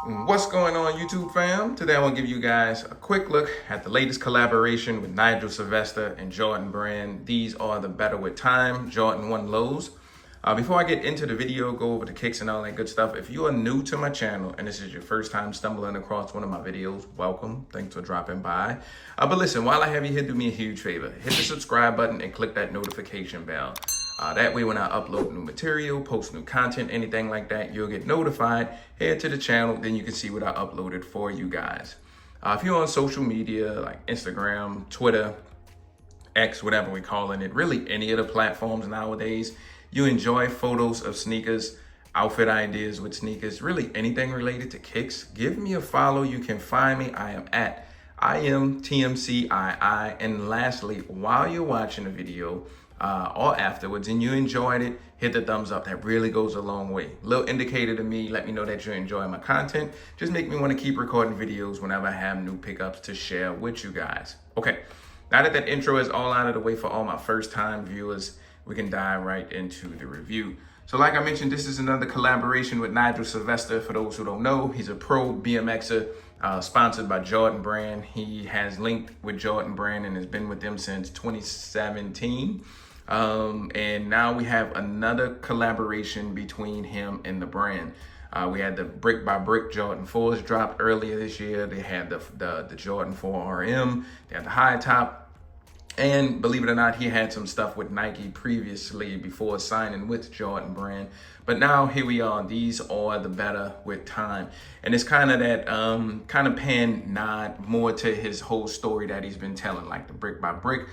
What's going on, YouTube fam? Today I want to give you guys a quick look at the latest collaboration with Nigel Sylvester and Jordan Brand. These are the Better With Time Jordan 1 lows. Before I get into the video, go over the kicks and all that good stuff. If you are new to my channel and this is your first time stumbling across one of my videos, welcome. Thanks for dropping by. But listen, while I have you here, do me a huge favor. Hit the subscribe button and click that notification bell. That way when I upload new material, post new content, anything like that, you'll get notified. Head to the channel, then you can see what I uploaded for you guys. If you're on social media like Instagram, Twitter, X, whatever we're calling it, really any of the platforms nowadays, you enjoy photos of sneakers, outfit ideas with sneakers, really anything related to kicks, give me a follow. You can find me. I am at iAMTMCII. And lastly, while you're watching the video, or afterwards and you enjoyed it, hit the thumbs up. That really goes a long way. Little indicator to me, let me know that you're enjoying my content. Just make me want to keep recording videos whenever I have new pickups to share with you guys. Okay, now that that intro is all out of the way for all my first time viewers, we can dive right into the review. So like I mentioned, this is another collaboration with Nigel Sylvester. For those who don't know, he's a pro BMXer, sponsored by Jordan Brand. He has linked with Jordan Brand and has been with them since 2017. And now we have another collaboration between him and the brand. We had the Brick by Brick Jordan 4s dropped earlier this year. They had the Jordan 4 RM. They had the high top. And believe it or not, he had some stuff with Nike previously before signing with Jordan Brand. But now here we are. These are the Better With Time. And it's kind of that kind of pan nod more to his whole story that he's been telling, like the Brick by Brick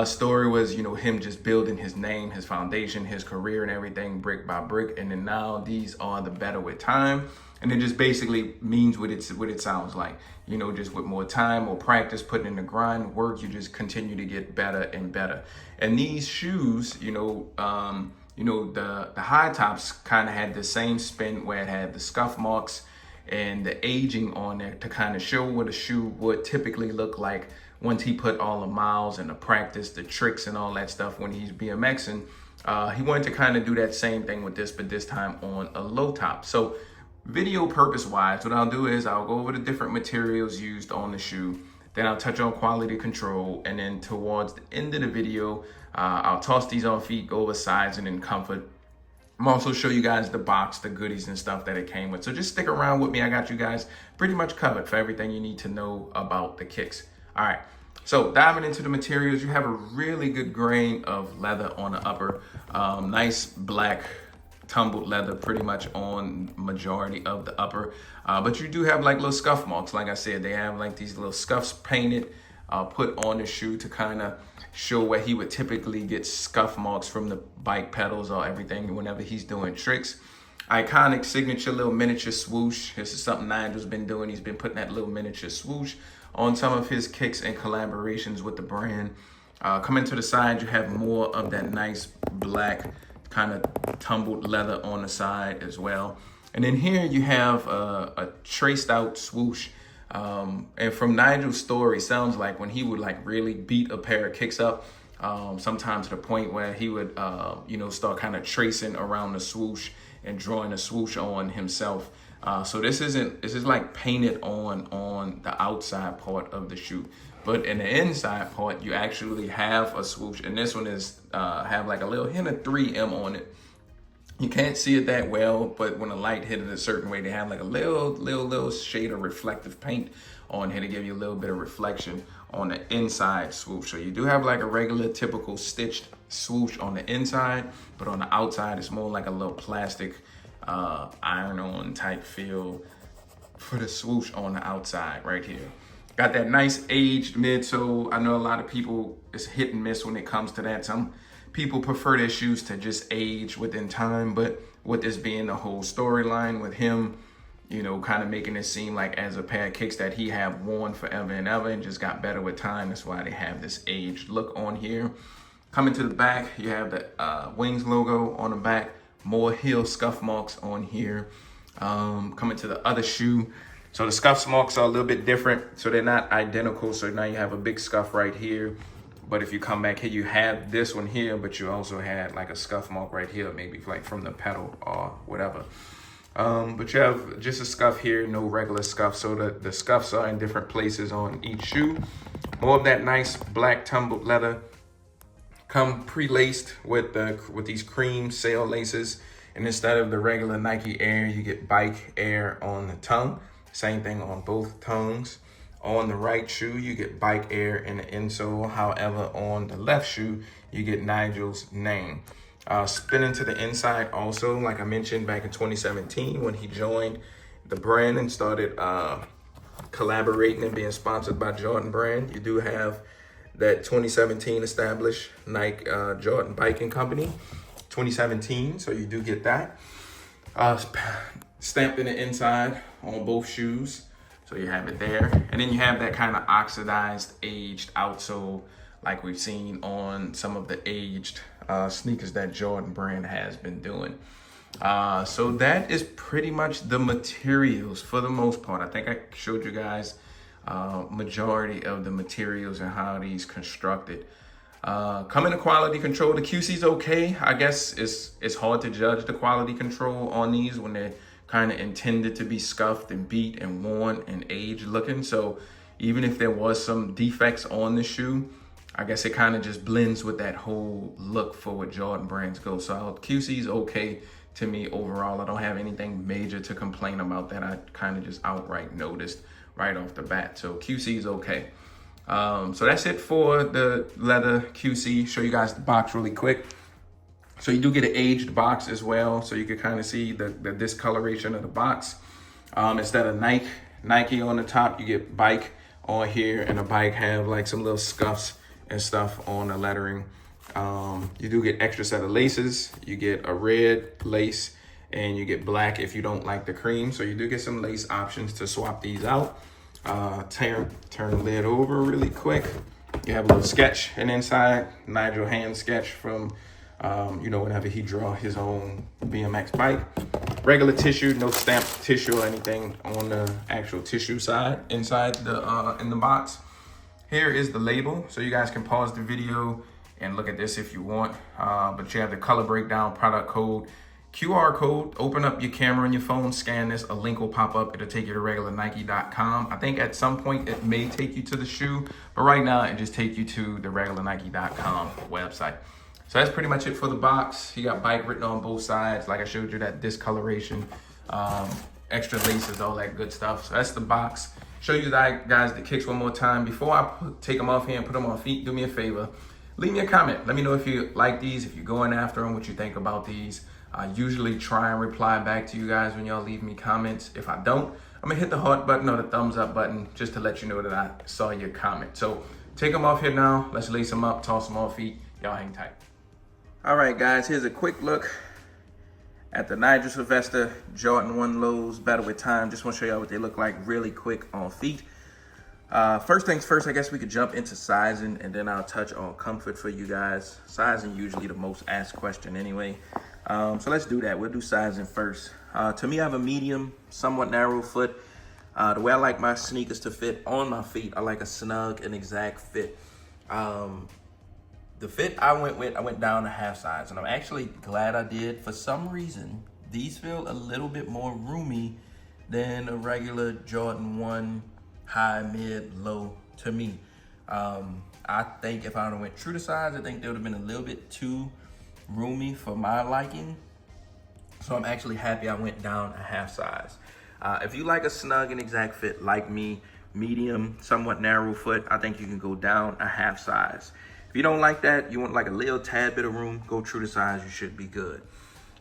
story was, you know, him just building his name, his foundation, his career and everything brick by brick. And then now these are the Better With Time. And it just basically means what it sounds like, you know, just with more time or practice, putting in the grind work, you just continue to get better and better. And these shoes, the high tops kind of had the same spin where it had the scuff marks and the aging on there to kind of show what a shoe would typically look like once he put all the miles and the practice, the tricks and all that stuff when he's BMXing. He wanted to kind of do that same thing with this, but this time on a low top. So video purpose wise, what I'll do is I'll go over the different materials used on the shoe. Then I'll touch on quality control. And then towards the end of the video, I'll toss these on feet, go over sizing and comfort. I'm also show you guys the box, the goodies and stuff that it came with. So just stick around with me. I got you guys pretty much covered for everything you need to know about the kicks. All right, so diving into the materials, you have a really good grain of leather on the upper. Nice black tumbled leather pretty much on majority of the upper. But you do have like little scuff marks. Like I said, they have like these little scuffs painted, put on the shoe to kind of show where he would typically get scuff marks from the bike pedals or everything whenever he's doing tricks. Iconic signature little miniature swoosh. This is something Nigel's been doing. He's been putting that little miniature swoosh on some of his kicks and collaborations with the brand. Coming to the side, you have more of that nice black kind of tumbled leather on the side as well. And then here you have a traced out swoosh. And from Nigel's story, sounds like when he would like really beat a pair of kicks up, sometimes to the point where he would, start kind of tracing around the swoosh and drawing a swoosh on himself. So this is like painted on the outside part of the shoe. But in the inside part, you actually have a swoosh. And this one is have like a little hint of 3M on it. You can't see it that well, but when the light hit it a certain way, they have like a little shade of reflective paint on here to give you a little bit of reflection on the inside swoosh. So you do have like a regular typical stitched swoosh on the inside, but on the outside, it's more like a little plastic iron-on type feel for the swoosh on the outside right here. Got that nice aged midsole. I know a lot of people, it's hit and miss when it comes to that. Some people prefer their shoes to just age within time, but with this being the whole storyline with him, you know, kind of making it seem like as a pair of kicks that he have worn forever and ever and just got better with time. That's why they have this aged look on here. Coming to the back, you have the Wings logo on the back, more heel scuff marks on here. Coming to the other shoe, so the scuff marks are a little bit different, so they're not identical. So now you have a big scuff right here, but if you come back here, you have this one here, but you also had like a scuff mark right here, maybe like from the pedal or whatever. But you have just a scuff here, no regular scuff. So the scuffs are in different places on each shoe. More of that nice black tumbled leather. Come pre-laced with these cream sail laces. And instead of the regular Nike Air, you get Bike Air on the tongue. Same thing on both tongues. On the right shoe, you get Bike Air in the insole. However, on the left shoe, you get Nigel's name. Spinning to the inside also, like I mentioned back in 2017 when he joined the brand and started collaborating and being sponsored by Jordan Brand. You do have that 2017 established Nike Jordan Biking Company, 2017, so you do get that. Stamped in the inside on both shoes. So you have it there. And then you have that kind of oxidized, aged outsole like we've seen on some of the aged sneakers that Jordan Brand has been doing. So that is pretty much the materials for the most part. I think I showed you guys majority of the materials and how these constructed. Coming to quality control, the QC's okay. I guess it's hard to judge the quality control on these when they're kind of intended to be scuffed and beat and worn and aged looking. So even if there was some defects on the shoe, I guess it kind of just blends with that whole look for what Jordan Brands go. So QC's okay to me overall. I don't have anything major to complain about that I kind of just outright noticed right off the bat. So QC's okay. So that's it for the leather QC. Show you guys the box really quick. So you do get an aged box as well. So you can kind of see the discoloration of the box. Instead of Nike on the top, you get Bike on here, and the Bike have like some little scuffs and stuff on the lettering. You do get extra set of laces. You get a red lace and you get black if you don't like the cream. So you do get some lace options to swap these out. Turn the lid over really quick. You have a little sketch and inside, Nigel hand sketch from whenever he draw his own BMX bike. Regular tissue, no stamped tissue or anything on the actual tissue side inside the in the box. Here is the label, so you guys can pause the video and look at this if you want. But you have the color breakdown, product code, QR code. Open up your camera on your phone, scan this, a link will pop up. It'll take you to regularnike.com. I think at some point it may take you to the shoe, but right now it just takes you to the regularnike.com website. So that's pretty much it for the box. You got Bike written on both sides. Like I showed you, that discoloration, extra laces, all that good stuff. So that's the box. Show you guys the kicks one more time. Before I take them off here and put them on feet, do me a favor. Leave me a comment. Let me know if you like these, if you're going after them, what you think about these. I usually try and reply back to you guys when y'all leave me comments. If I don't, I'm gonna hit the heart button or the thumbs up button just to let you know that I saw your comment. So take them off here now. Let's lace them up, toss them off feet. Y'all hang tight. All right, guys, here's a quick look at the Nigel Sylvester Jordan 1 lows, Better With Time. Just want to show y'all what they look like really quick on feet. First things first, I guess we could jump into sizing and then I'll touch on comfort for you guys. Sizing usually the most asked question anyway. So let's do that. We'll do sizing first. To me, I have a medium, somewhat narrow foot. The way I like my sneakers to fit on my feet, I like a snug and exact fit. The fit I went down a half size, and I'm actually glad I did. For some reason, these feel a little bit more roomy than a regular Jordan 1 high, mid, low to me. I think if I would have went true to size, I think they would have been a little bit too roomy for my liking. So I'm actually happy I went down a half size. If you like a snug and exact fit like me, medium, somewhat narrow foot, I think you can go down a half size. If you don't like that, you want like a little tad bit of room, go true to size, you should be good.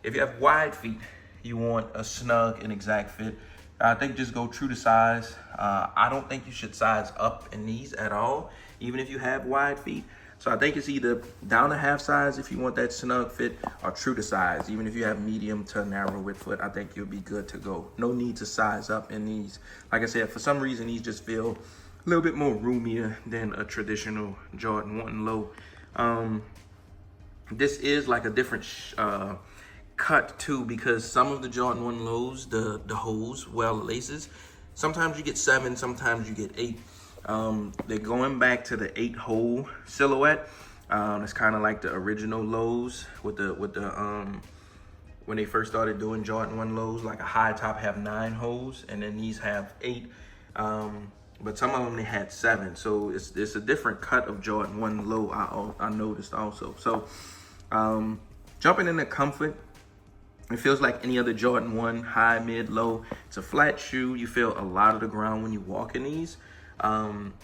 If you have wide feet, you want a snug and exact fit, I think just go true to size. I don't think you should size up in these at all, even if you have wide feet. So I think it's either down a half size if you want that snug fit, or true to size. Even if you have medium to narrow width foot, I think you'll be good to go. No need to size up in these. Like I said, for some reason, these just feel a little bit more roomier than a traditional Jordan 1 low. This is like a different cut too, because some of the Jordan 1 lows, the holes, well, laces, sometimes you get 7, sometimes you get 8. They're going back to the 8-hole silhouette. It's kind of like the original lows with the when they first started doing Jordan 1 lows. Like a high top have 9 holes, and then these have 8. But some of them they had 7, so it's a different cut of Jordan 1 low. I noticed also. So jumping into comfort, it feels like any other Jordan 1, high, mid, low. It's a flat shoe. You feel a lot of the ground when you walk in these.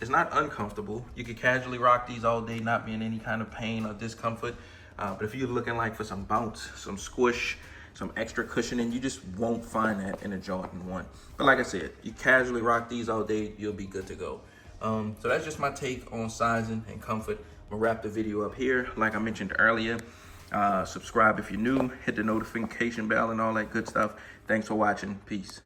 It's not uncomfortable. You could casually rock these all day, not be in any kind of pain or discomfort. But if you're looking like for some bounce, some squish, some extra cushioning, you just won't find that in a Jordan 1. But like I said, you casually rock these all day, you'll be good to go. So that's just my take on sizing and comfort. I'm gonna wrap the video up here. Like I mentioned earlier, subscribe if you're new, hit the notification bell and all that good stuff. Thanks for watching. Peace.